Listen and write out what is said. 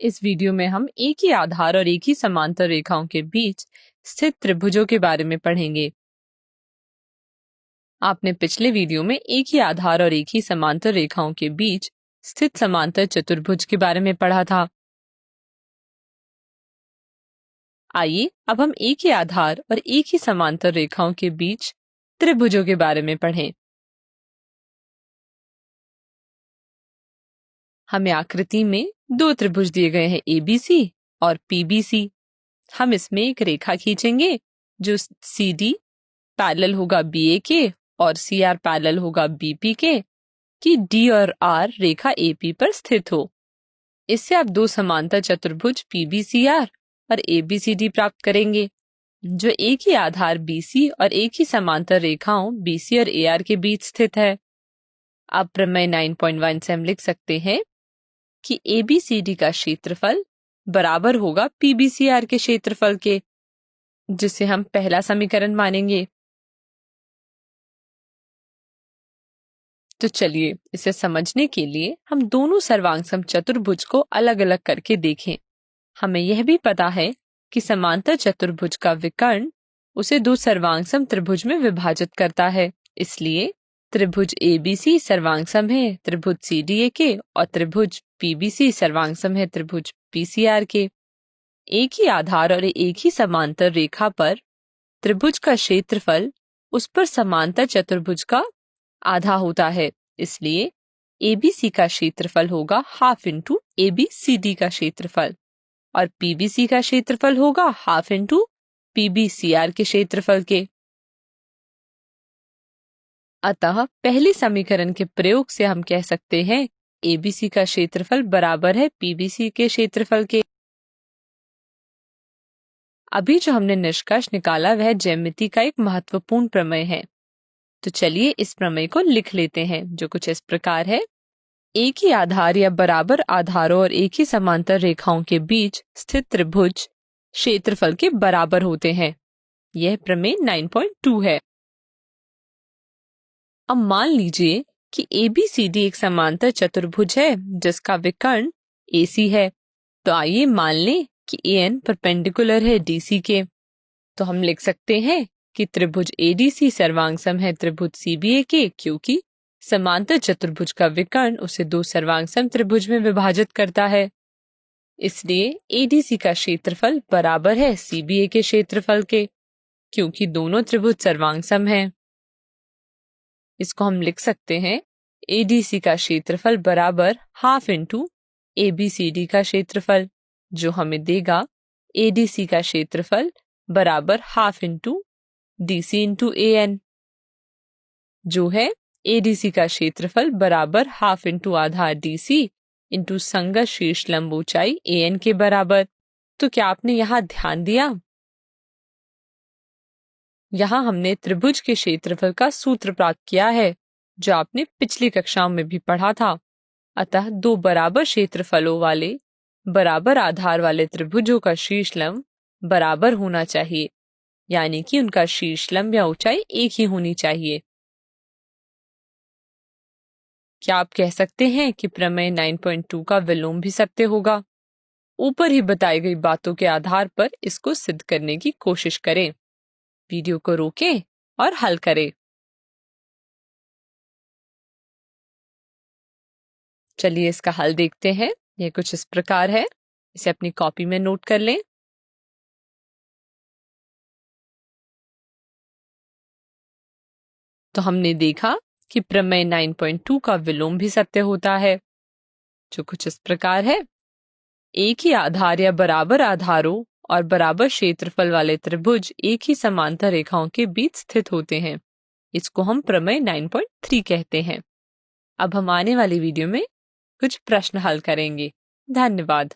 इस वीडियो में हम एक ही आधार और एक ही समांतर रेखाओं के बीच स्थित त्रिभुजों के बारे में पढ़ेंगे। आपने पिछले वीडियो में एक ही आधार और एक ही समांतर रेखाओं के बीच स्थित समांतर चतुर्भुज के बारे में पढ़ा था। आइए अब हम एक ही आधार और एक ही समांतर रेखाओं के बीच त्रिभुजों के बारे में पढ़ें। हमें आकृति में दो त्रिभुज दिए गए हैं, ABC और PBC। हम इसमें एक रेखा खींचेंगे जो CD पैरेलल होगा BA के और CR पैरेलल होगा BP के कि D और R रेखा AP पर स्थित हो। इससे आप दो समांतर चतुर्भुज PBCR और ABCD प्राप्त करेंगे जो एक ही आधार BC और एक ही समांतर रेखाओं BC और AR के बीच स्थित है। अब प्रमेय 9.1 से हम लिख सकते हैं कि ABCD का क्षेत्रफल बराबर होगा PBCR के क्षेत्रफल के, जिसे हम पहला समीकरण मानेंगे। तो चलिए इसे समझने के लिए हम दोनों सर्वांगसम चतुर्भुज को अलग अलग करके देखें। हमें यह भी पता है कि समांतर चतुर्भुज का विकर्ण उसे दो सर्वांगसम त्रिभुज में विभाजित करता है। इसलिए त्रिभुज ABC सर्वांगसम है त्रिभुज CDA के और त्रिभुज PBC सर्वांगसम है त्रिभुज PCR के। एक ही आधार और एक ही समांतर रेखा पर त्रिभुज का क्षेत्रफल उस पर समांतर चतुर्भुज का आधा होता है। इसलिए ABC का क्षेत्रफल होगा हाफ इंटू ABCD का क्षेत्रफल और PBC का क्षेत्रफल होगा हाफ इंटू PBCR के क्षेत्रफल के। अतः पहले समीकरण के प्रयोग से हम कह सकते हैं ABC का क्षेत्रफल बराबर है PBC के क्षेत्रफल के। अभी जो हमने निष्कर्ष निकाला वह ज्यामिति का एक महत्वपूर्ण प्रमेय है। तो चलिए इस प्रमेय को लिख लेते हैं जो कुछ इस प्रकार है। एक ही आधार या बराबर आधारों और एक ही समांतर रेखाओं के बीच स्थित त्रिभुज क्षेत्रफल के बराबर होते हैं। यह प्रमेय 9.2 है। अब मान लीजिए कि ABCD एक समांतर चतुर्भुज है जिसका विकर्ण AC है। तो आइए मान लें कि AN परपेंडिकुलर है DC के। तो हम लिख सकते हैं कि त्रिभुज ADC सर्वांगसम है त्रिभुज CBA के, क्योंकि समांतर चतुर्भुज का विकर्ण उसे दो सर्वांगसम त्रिभुज में विभाजित करता है। इसलिए ADC का क्षेत्रफल बराबर है CBA के क्षेत्रफल के, क्योंकि दोनों त्रिभुज सर्वांगसम हैं। इसको हम लिख सकते हैं ADC का क्षेत्रफल बराबर हाफ इंटू ABCD का क्षेत्रफल, जो हमें देगा ADC का क्षेत्रफल बराबर half into DC into AN, जो है ADC का क्षेत्रफल बराबर हाफ इंटू आधार DC इंटू संगत शीर्ष लंब ऊंचाई AN के बराबर। तो क्या आपने यहाँ ध्यान दिया? यहाँ हमने त्रिभुज के क्षेत्रफल का सूत्र प्राप्त किया है जो आपने पिछली कक्षाओं में भी पढ़ा था। अतः दो बराबर क्षेत्रफलों वाले बराबर आधार वाले त्रिभुजों का शीर्ष लंब बराबर होना चाहिए, यानी कि उनका शीर्ष लंब या ऊंचाई एक ही होनी चाहिए। क्या आप कह सकते हैं कि प्रमेय 9.2 का विलोम भी सत्य होगा? ऊपर ही बताई गई बातों के आधार पर इसको सिद्ध करने की कोशिश करें। वीडियो को रोकें और हल करें। चलिए इसका हल देखते हैं। यह कुछ इस प्रकार है। इसे अपनी कॉपी में नोट कर लें। तो हमने देखा कि प्रमेय 9.2 का विलोम भी सत्य होता है, जो कुछ इस प्रकार है। एक ही आधार या बराबर आधारों और बराबर क्षेत्रफल वाले त्रिभुज एक ही समांतर रेखाओं के बीच स्थित होते हैं। इसको हम प्रमेय 9.3 कहते हैं। अब हम आने वाली वीडियो में कुछ प्रश्न हल करेंगे। धन्यवाद।